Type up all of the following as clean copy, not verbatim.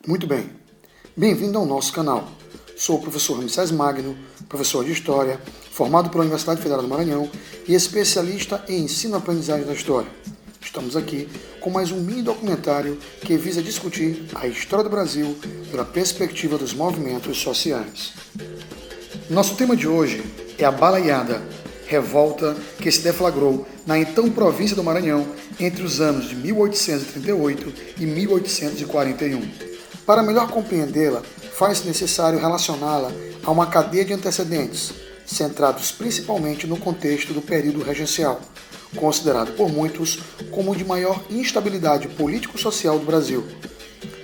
Muito bem, bem-vindo ao nosso canal. Sou o professor Ramsés Magno, professor de História, formado pela Universidade Federal do Maranhão e especialista em ensino-aprendizagem da história. Estamos aqui com mais um mini documentário que visa discutir a história do Brasil pela perspectiva dos movimentos sociais. Nosso tema de hoje é a Balaiada, revolta que se deflagrou na então província do Maranhão entre os anos de 1838 e 1841. Para melhor compreendê-la, faz-se necessário relacioná-la a uma cadeia de antecedentes, centrados principalmente no contexto do período regencial, considerado por muitos como o de maior instabilidade político-social do Brasil.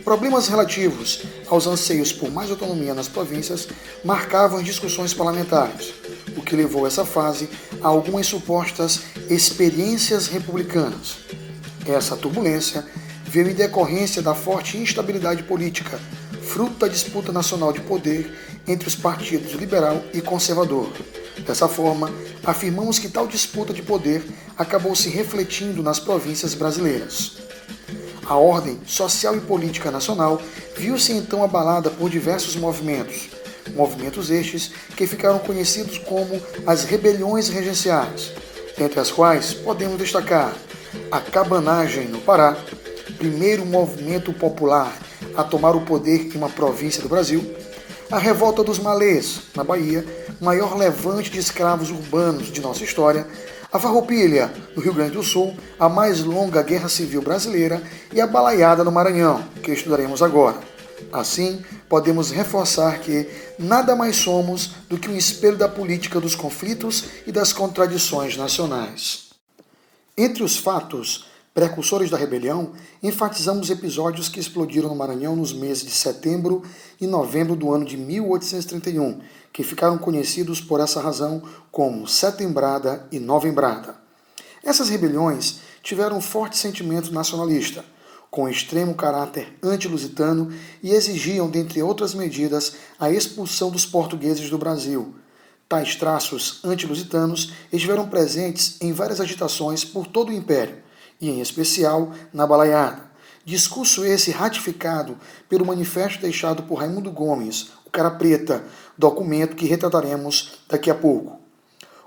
Problemas relativos aos anseios por mais autonomia nas províncias marcavam as discussões parlamentares, o que levou essa fase a algumas supostas experiências republicanas. Essa turbulência veio em decorrência da forte instabilidade política, fruto da disputa nacional de poder entre os partidos liberal e conservador. Dessa forma, afirmamos que tal disputa de poder acabou se refletindo nas províncias brasileiras. A ordem social e política nacional viu-se então abalada por diversos movimentos estes que ficaram conhecidos como as rebeliões regenciais, entre as quais podemos destacar a cabanagem no Pará, primeiro movimento popular a tomar o poder em uma província do Brasil, a revolta dos malês, na Bahia, maior levante de escravos urbanos de nossa história, a Farroupilha, no Rio Grande do Sul, a mais longa guerra civil brasileira e a Balaiada no Maranhão, que estudaremos agora. Assim, podemos reforçar que nada mais somos do que um espelho da política dos conflitos e das contradições nacionais. Entre os fatos precursores da rebelião, enfatizamos episódios que explodiram no Maranhão nos meses de setembro e novembro do ano de 1831, que ficaram conhecidos por essa razão como Setembrada e Novembrada. Essas rebeliões tiveram um forte sentimento nacionalista, com extremo caráter anti-lusitano e exigiam, dentre outras medidas, a expulsão dos portugueses do Brasil. Tais traços anti-lusitanos estiveram presentes em várias agitações por todo o Império, e em especial na Balaiada. Discurso esse ratificado pelo manifesto deixado por Raimundo Gomes, o Cara Preta, documento que retrataremos daqui a pouco.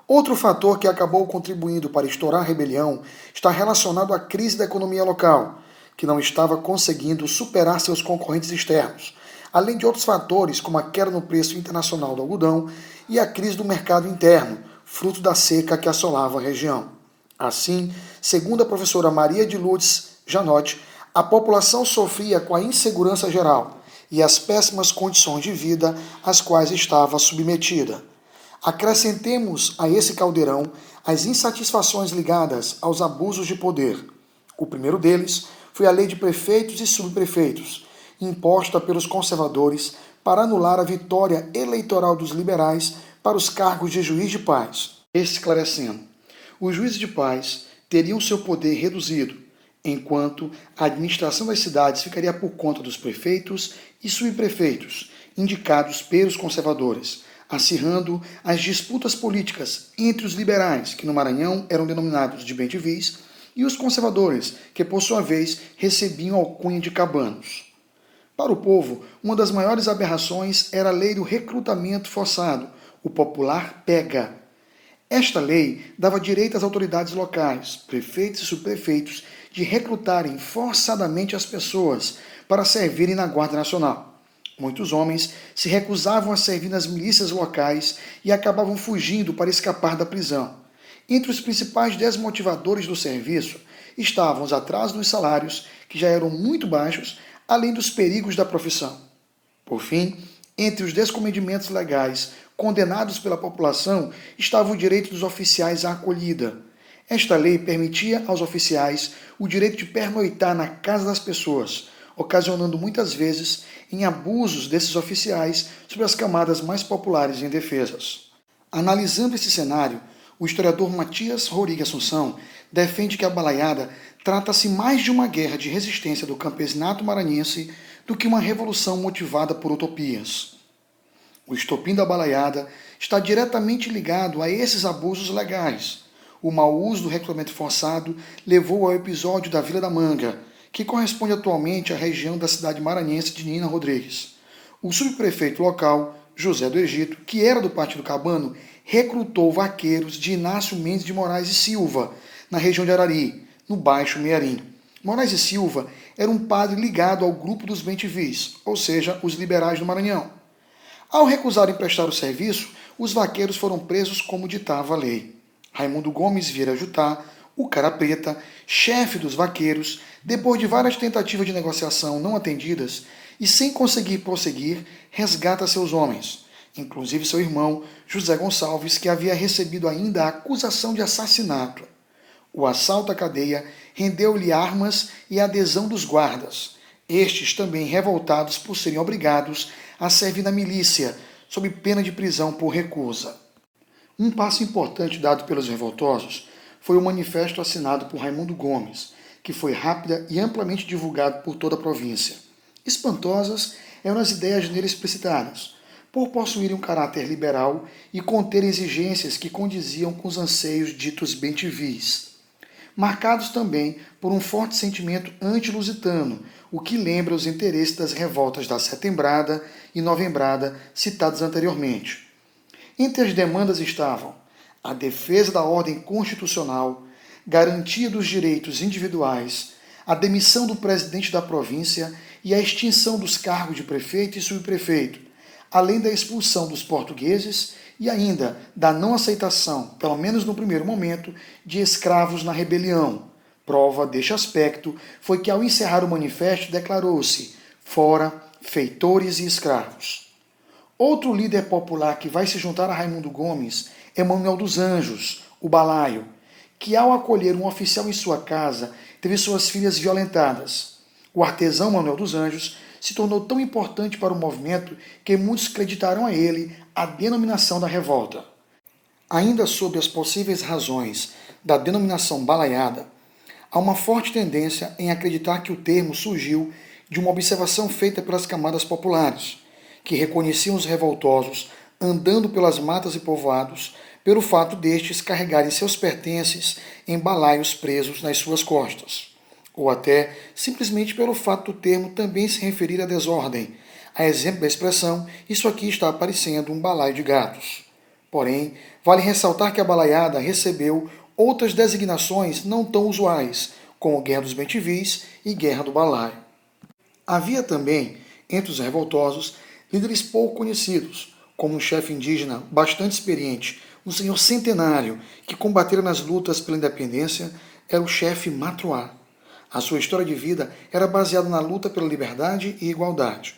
Outro fator que acabou contribuindo para estourar a rebelião está relacionado à crise da economia local, que não estava conseguindo superar seus concorrentes externos, além de outros fatores como a queda no preço internacional do algodão e a crise do mercado interno, fruto da seca que assolava a região. Assim, segundo a professora Maria de Lourdes Janotti, a população sofria com a insegurança geral e as péssimas condições de vida às quais estava submetida. Acrescentemos a esse caldeirão as insatisfações ligadas aos abusos de poder. O primeiro deles foi a lei de prefeitos e subprefeitos, imposta pelos conservadores para anular a vitória eleitoral dos liberais para os cargos de juiz de paz. Esclarecendo, os juízes de paz teriam seu poder reduzido, enquanto a administração das cidades ficaria por conta dos prefeitos e subprefeitos, indicados pelos conservadores, acirrando as disputas políticas entre os liberais, que no Maranhão eram denominados de bem-de-vis, e os conservadores, que por sua vez recebiam alcunha de cabanos. Para o povo, uma das maiores aberrações era a lei do recrutamento forçado, o popular PEGA. Esta lei dava direito às autoridades locais, prefeitos e subprefeitos, de recrutarem forçadamente as pessoas para servirem na Guarda Nacional. Muitos homens se recusavam a servir nas milícias locais e acabavam fugindo para escapar da prisão. Entre os principais desmotivadores do serviço estavam os atrasos nos salários, que já eram muito baixos, além dos perigos da profissão. Por fim, entre os descomedimentos legais condenados pela população estava o direito dos oficiais à acolhida. Esta lei permitia aos oficiais o direito de pernoitar na casa das pessoas, ocasionando muitas vezes em abusos desses oficiais sobre as camadas mais populares e indefesas. Analisando esse cenário, o historiador Matias Rorig Assunção defende que a Balaiada trata-se mais de uma guerra de resistência do campesinato maranhense do que uma revolução motivada por utopias. O estopim da Balaiada está diretamente ligado a esses abusos legais. O mau uso do recrutamento forçado levou ao episódio da Vila da Manga, que corresponde atualmente à região da cidade maranhense de Nina Rodrigues. O subprefeito local, José do Egito, que era do Partido Cabano, recrutou vaqueiros de Inácio Mendes de Moraes e Silva, na região de Arari, no Baixo Mearim. Moraes e Silva era um padre ligado ao grupo dos bem-te-vis, ou seja, os liberais do Maranhão. Ao recusarem prestar o serviço, os vaqueiros foram presos como ditava a lei. Raimundo Gomes Vieira Jutá, o Cara Preta, chefe dos vaqueiros, depois de várias tentativas de negociação não atendidas e sem conseguir prosseguir, resgata seus homens, inclusive seu irmão, José Gonçalves, que havia recebido ainda a acusação de assassinato. O assalto à cadeia rendeu-lhe armas e a adesão dos guardas, estes também revoltados por serem obrigados a servir na milícia, sob pena de prisão por recusa. Um passo importante dado pelos revoltosos foi o manifesto assinado por Raimundo Gomes, que foi rápida e amplamente divulgado por toda a província. Espantosas eram as ideias nele explicitadas, por possuírem um caráter liberal e conter exigências que condiziam com os anseios ditos bem-te-vis. Marcados também por um forte sentimento anti-lusitano, o que lembra os interesses das revoltas da Setembrada e Novembrada citadas anteriormente. Entre as demandas estavam a defesa da ordem constitucional, garantia dos direitos individuais, a demissão do presidente da província e a extinção dos cargos de prefeito e subprefeito, além da expulsão dos portugueses e ainda da não aceitação, pelo menos no primeiro momento, de escravos na rebelião. Prova deste aspecto foi que, ao encerrar o manifesto, declarou-se: fora feitores e escravos. Outro líder popular que vai se juntar a Raimundo Gomes é Manuel dos Anjos, o balaio, que ao acolher um oficial em sua casa, teve suas filhas violentadas. O artesão Manuel dos Anjos se tornou tão importante para o movimento que muitos acreditaram a ele a denominação da revolta. Ainda sobre as possíveis razões da denominação balaiada, há uma forte tendência em acreditar que o termo surgiu de uma observação feita pelas camadas populares, que reconheciam os revoltosos andando pelas matas e povoados pelo fato destes carregarem seus pertences em balaios presos nas suas costas, ou até simplesmente pelo fato do termo também se referir à desordem. A exemplo da expressão, isso aqui está parecendo um balaio de gatos. Porém, vale ressaltar que a balaiada recebeu outras designações não tão usuais, como Guerra dos Bem-te-vis e Guerra do Balaio. Havia também, entre os revoltosos, líderes pouco conhecidos, como um chefe indígena bastante experiente, um senhor centenário que combatera nas lutas pela independência, era o chefe Matruá. A sua história de vida era baseada na luta pela liberdade e igualdade.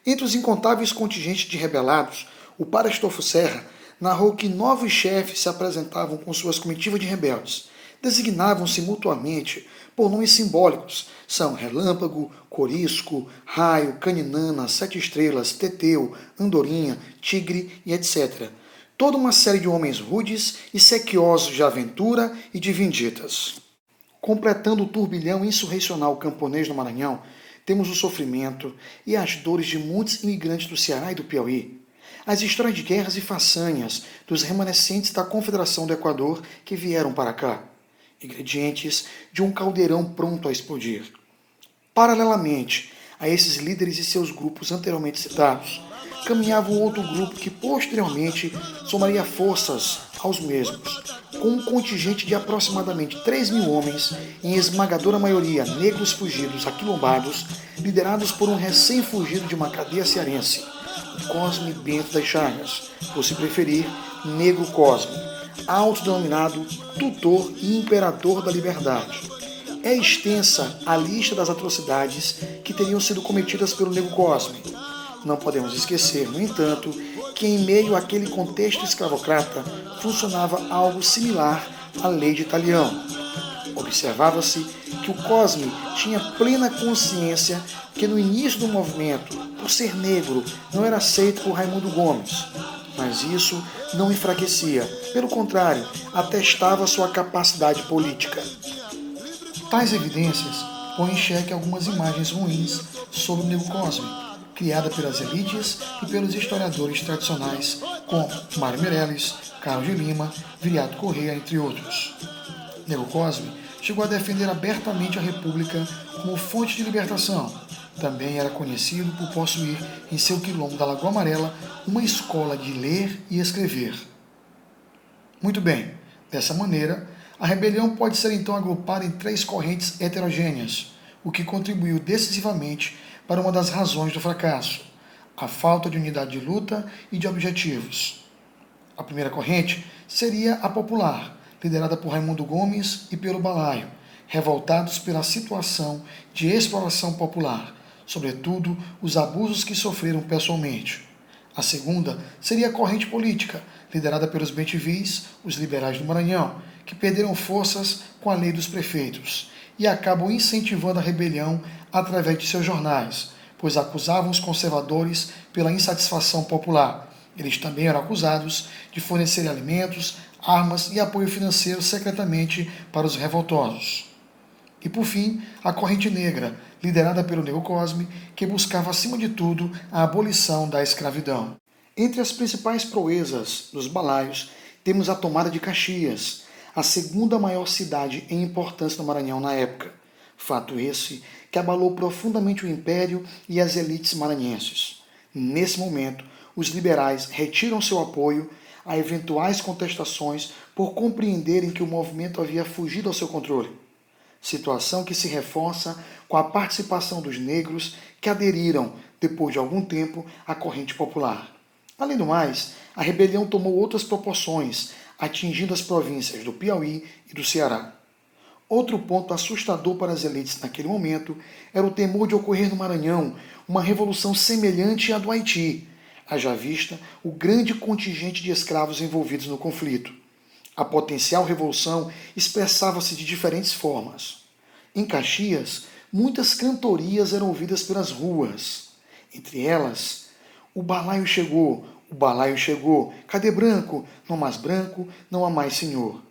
Entre os incontáveis contingentes de rebelados, o padre Astolfo Serra narrou que 9 chefes se apresentavam com suas comitivas de rebeldes. Designavam-se mutuamente por nomes simbólicos. São Relâmpago, Corisco, Raio, Caninana, Sete Estrelas, Teteu, Andorinha, Tigre e etc. Toda uma série de homens rudes e sequiosos de aventura e de vinditas. Completando o turbilhão insurrecional camponês no Maranhão, temos o sofrimento e as dores de muitos imigrantes do Ceará e do Piauí. As histórias de guerras e façanhas dos remanescentes da Confederação do Equador que vieram para cá. Ingredientes de um caldeirão pronto a explodir. Paralelamente a esses líderes e seus grupos anteriormente citados, caminhava um outro grupo que posteriormente somaria forças aos mesmos, com um contingente de aproximadamente 3.000 homens, em esmagadora maioria negros fugidos aquilombados, liderados por um recém-fugido de uma cadeia cearense, o Cosme Bento das Chagas, ou se preferir, Negro Cosme, autodenominado tutor e imperador da liberdade. É extensa a lista das atrocidades que teriam sido cometidas pelo Negro Cosme. Não podemos esquecer, no entanto, que em meio àquele contexto escravocrata funcionava algo similar à lei de Italião. Observava-se que o Cosme tinha plena consciência que no início do movimento, por ser negro, não era aceito por Raimundo Gomes. Mas isso não o enfraquecia, pelo contrário, atestava sua capacidade política. Tais evidências põem em xeque algumas imagens ruins sobre o Negro Cosme, criada pelas elites e pelos historiadores tradicionais, como Mário Meirelles, Carlos de Lima, Viriato Corrêa, entre outros. Negro Cosme chegou a defender abertamente a República como fonte de libertação. Também era conhecido por possuir em seu quilombo da Lagoa Amarela uma escola de ler e escrever. Muito bem, dessa maneira, a rebelião pode ser então agrupada em 3 correntes heterogêneas, o que contribuiu decisivamente para uma das razões do fracasso: a falta de unidade de luta e de objetivos. A primeira corrente seria a popular, liderada por Raimundo Gomes e pelo Balaio, revoltados pela situação de exploração popular, sobretudo os abusos que sofreram pessoalmente. A segunda seria a corrente política, liderada pelos bem-te-vis, os liberais do Maranhão, que perderam forças com a lei dos prefeitos e acabam incentivando a rebelião através de seus jornais, pois acusavam os conservadores pela insatisfação popular. Eles também eram acusados de fornecer alimentos, armas e apoio financeiro secretamente para os revoltosos. E, por fim, a corrente negra, liderada pelo Nego Cosme, que buscava, acima de tudo, a abolição da escravidão. Entre as principais proezas dos balaios, temos a tomada de Caxias, a segunda maior cidade em importância do Maranhão na época. Fato esse que abalou profundamente o império e as elites maranhenses. Nesse momento, os liberais retiram seu apoio a eventuais contestações por compreenderem que o movimento havia fugido ao seu controle. Situação que se reforça com a participação dos negros que aderiram, depois de algum tempo, à corrente popular. Além do mais, a rebelião tomou outras proporções, atingindo as províncias do Piauí e do Ceará. Outro ponto assustador para as elites naquele momento era o temor de ocorrer no Maranhão uma revolução semelhante à do Haiti, haja vista o grande contingente de escravos envolvidos no conflito. A potencial revolução expressava-se de diferentes formas. Em Caxias, muitas cantorias eram ouvidas pelas ruas. Entre elas, o balaio chegou, cadê branco? Não há mais senhor.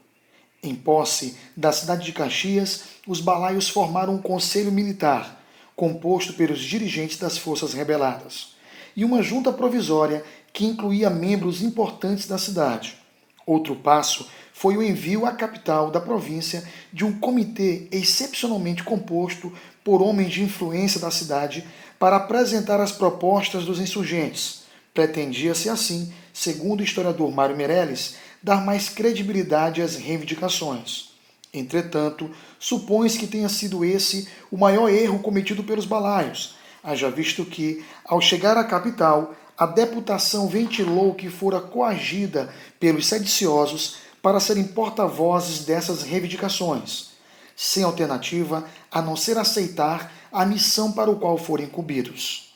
Em posse da cidade de Caxias, os balaios formaram um conselho militar, composto pelos dirigentes das forças rebeladas, e uma junta provisória que incluía membros importantes da cidade. Outro passo foi o envio à capital da província de um comitê excepcionalmente composto por homens de influência da cidade para apresentar as propostas dos insurgentes. Pretendia-se assim, segundo o historiador Mário Meirelles, dar mais credibilidade às reivindicações. Entretanto, supõe-se que tenha sido esse o maior erro cometido pelos balaios, haja visto que, ao chegar à capital, a deputação ventilou que fora coagida pelos sediciosos para serem porta-vozes dessas reivindicações, sem alternativa a não ser aceitar a missão para o qual foram incumbidos.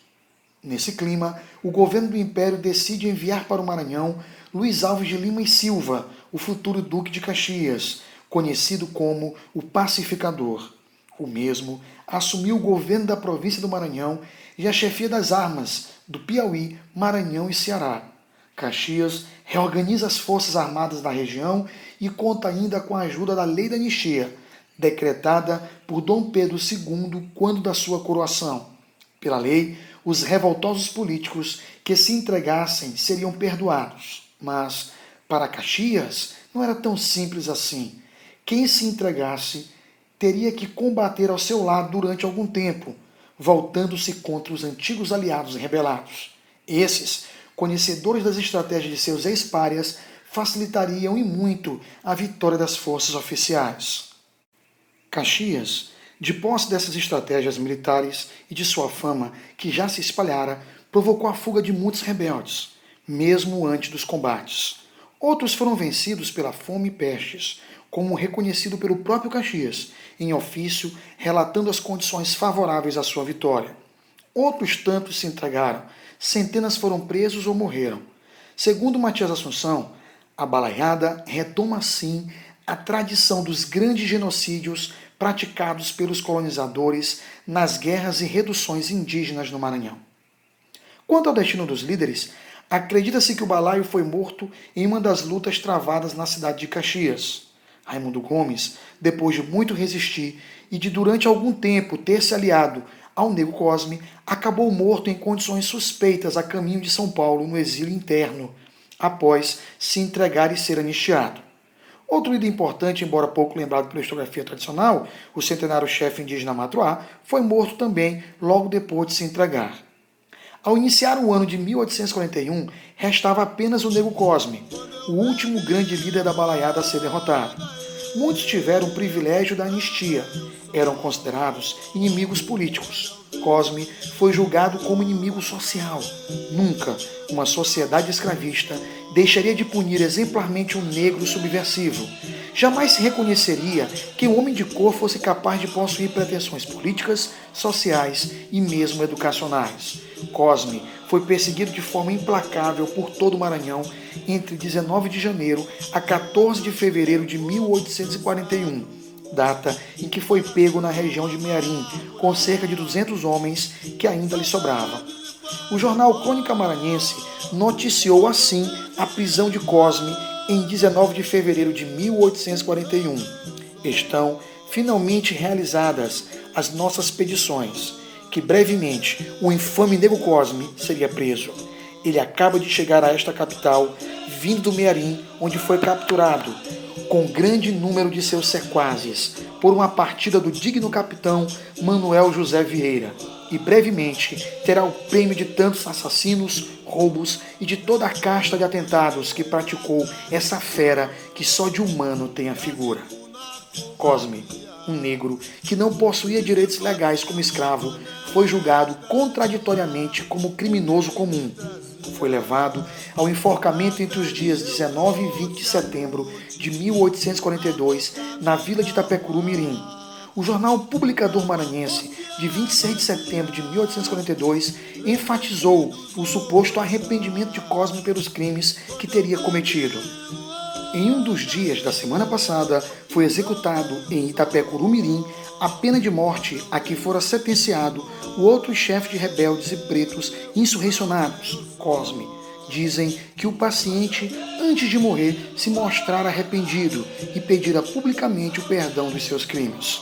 Nesse clima, o governo do Império decide enviar para o Maranhão Luiz Alves de Lima e Silva, o futuro Duque de Caxias, conhecido como o Pacificador. O mesmo assumiu o governo da província do Maranhão e a chefia das armas do Piauí, Maranhão e Ceará. Caxias reorganiza as forças armadas da região e conta ainda com a ajuda da Lei da Anistia, decretada por Dom Pedro II quando da sua coroação. Pela lei, os revoltosos políticos que se entregassem seriam perdoados. Mas, para Caxias, não era tão simples assim. Quem se entregasse teria que combater ao seu lado durante algum tempo, voltando-se contra os antigos aliados rebelados. Esses, conhecedores das estratégias de seus ex-párias, facilitariam e muito a vitória das forças oficiais. Caxias, de posse dessas estratégias militares e de sua fama que já se espalhara, provocou a fuga de muitos rebeldes, mesmo antes dos combates. Outros foram vencidos pela fome e pestes, como reconhecido pelo próprio Caxias, em ofício relatando as condições favoráveis à sua vitória. Outros tantos se entregaram, centenas foram presos ou morreram. Segundo Matias Assunção, a balaiada retoma assim a tradição dos grandes genocídios praticados pelos colonizadores nas guerras e reduções indígenas no Maranhão. Quanto ao destino dos líderes, acredita-se que o balaio foi morto em uma das lutas travadas na cidade de Caxias. Raimundo Gomes, depois de muito resistir e de durante algum tempo ter se aliado ao Nego Cosme, acabou morto em condições suspeitas a caminho de São Paulo no exílio interno, após se entregar e ser anistiado. Outro líder importante, embora pouco lembrado pela historiografia tradicional, o centenário chefe indígena Matuá, foi morto também logo depois de se entregar. Ao iniciar o ano de 1841, restava apenas o Nego Cosme, o último grande líder da balaiada a ser derrotado. Muitos tiveram o privilégio da anistia, eram considerados inimigos políticos. Cosme foi julgado como inimigo social. Nunca uma sociedade escravista deixaria de punir exemplarmente um negro subversivo. Jamais se reconheceria que um homem de cor fosse capaz de possuir pretensões políticas, sociais e mesmo educacionais. Cosme foi perseguido de forma implacável por todo o Maranhão entre 19 de janeiro a 14 de fevereiro de 1841, data em que foi pego na região de Mearim, com cerca de 200 homens que ainda lhe sobravam. O jornal Crônica Maranhense noticiou assim a prisão de Cosme em 19 de fevereiro de 1841. Estão finalmente realizadas as nossas petições, que brevemente o infame Nego Cosme seria preso. Ele acaba de chegar a esta capital, vindo do Mearim, onde foi capturado, com grande número de seus sequazes, por uma partida do digno capitão Manuel José Vieira, e brevemente terá o prêmio de tantos assassinos, roubos e de toda a casta de atentados que praticou essa fera que só de humano tem a figura. Cosme, um negro que não possuía direitos legais como escravo, foi julgado contraditoriamente como criminoso comum. Foi levado ao enforcamento entre os dias 19 e 20 de setembro de 1842, na vila de Itapecuru Mirim. O jornal Publicador Maranhense, de 26 de setembro de 1842, enfatizou o suposto arrependimento de Cosme pelos crimes que teria cometido. Em um dos dias da semana passada, foi executado em Itapecuru Mirim a pena de morte a que fora sentenciado o outro chefe de rebeldes e pretos insurrecionados, Cosme. Dizem que o paciente, antes de morrer, se mostrara arrependido e pedira publicamente o perdão dos seus crimes.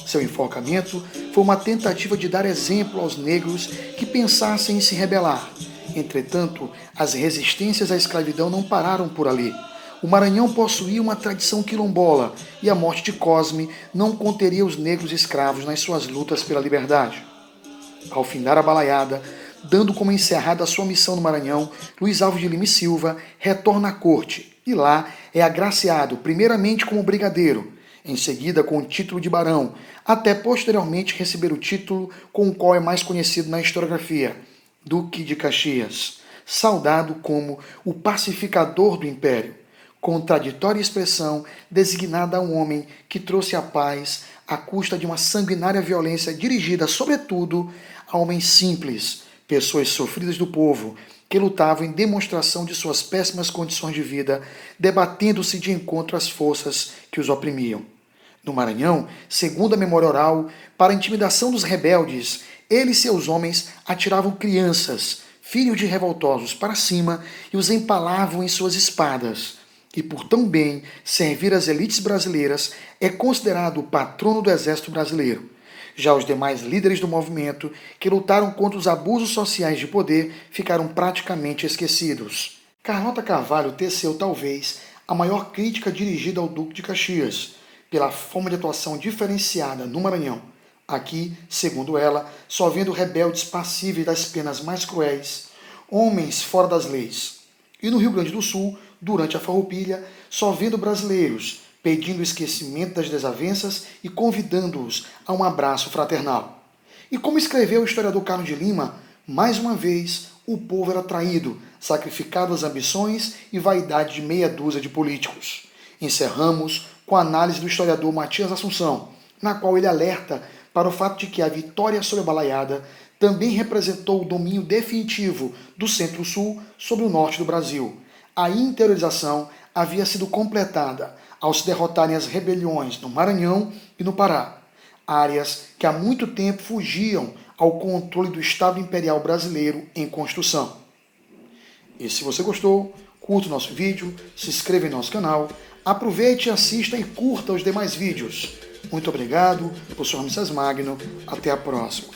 Seu enforcamento foi uma tentativa de dar exemplo aos negros que pensassem em se rebelar. Entretanto, as resistências à escravidão não pararam por ali. O Maranhão possuía uma tradição quilombola e a morte de Cosme não conteria os negros escravos nas suas lutas pela liberdade. Ao findar a balaiada, dando como encerrada a sua missão no Maranhão, Luiz Alves de Lima e Silva retorna à corte e lá é agraciado primeiramente como brigadeiro, em seguida com o título de barão, até posteriormente receber o título com o qual é mais conhecido na historiografia, Duque de Caxias, saudado como o pacificador do Império, contraditória expressão designada a um homem que trouxe a paz à custa de uma sanguinária violência dirigida, sobretudo, a homens simples, pessoas sofridas do povo, que lutavam em demonstração de suas péssimas condições de vida, debatendo-se de encontro às forças que os oprimiam. No Maranhão, segundo a memória oral, para a intimidação dos rebeldes, ele e seus homens atiravam crianças, filhos de revoltosos, para cima e os empalavam em suas espadas. E por tão bem servir as elites brasileiras, é considerado o patrono do exército brasileiro. Já os demais líderes do movimento, que lutaram contra os abusos sociais de poder, ficaram praticamente esquecidos. Carlota Carvalho teceu talvez a maior crítica dirigida ao Duque de Caxias, pela forma de atuação diferenciada no Maranhão. Aqui, segundo ela, só vendo rebeldes passíveis das penas mais cruéis, homens fora das leis. E no Rio Grande do Sul, durante a Farroupilha, só vendo brasileiros, pedindo o esquecimento das desavenças e convidando-os a um abraço fraternal. E como escreveu o historiador Carlos de Lima, mais uma vez o povo era traído, sacrificado às ambições e vaidade de meia dúzia de políticos. Encerramos com a análise do historiador Matias Assunção, na qual ele alerta para o fato de que a vitória sobre a balaiada também representou o domínio definitivo do Centro-Sul sobre o norte do Brasil. A interiorização havia sido completada ao se derrotarem as rebeliões no Maranhão e no Pará, áreas que há muito tempo fugiam ao controle do Estado Imperial Brasileiro em construção. E se você gostou, curta o nosso vídeo, se inscreva em nosso canal, aproveite, assista e curta os demais vídeos. Muito obrigado, professor Ramsés Magno, até a próxima.